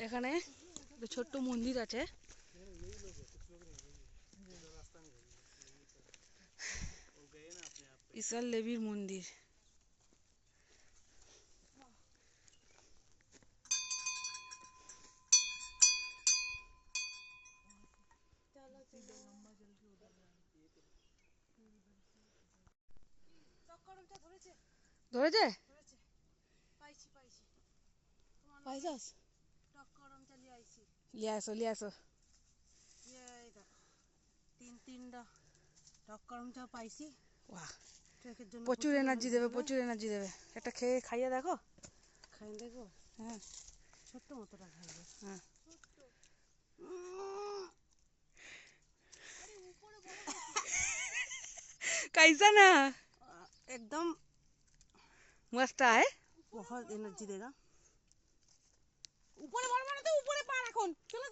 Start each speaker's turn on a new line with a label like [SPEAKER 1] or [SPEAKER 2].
[SPEAKER 1] এখানে একটা ছোট্ট মন্দির আছে। ঈশ্বর দেবীর মন্দির। ধরেছে? পাইছাস? লিয়ে আসো লিয়ে আসো।
[SPEAKER 2] তিনটা টক করমচা পাইছি।
[SPEAKER 1] বাহ,
[SPEAKER 2] ট্রেকের জন্য
[SPEAKER 1] প্রচুর এনার্জি দেবে, প্রচুর এনার্জি দেবে। একটা খেয়ে খাইয়ে দেখো।
[SPEAKER 2] খাই দেখো।
[SPEAKER 1] হ্যাঁ
[SPEAKER 2] ছোট্ট মতোটা খাইবে।
[SPEAKER 1] হ্যাঁ। कैसा ना?
[SPEAKER 2] एकदम
[SPEAKER 1] मस्त है।
[SPEAKER 2] बहुत एनर्जी देगा।
[SPEAKER 1] ऊपर मार मारो तो ऊपर पा रखो। चलो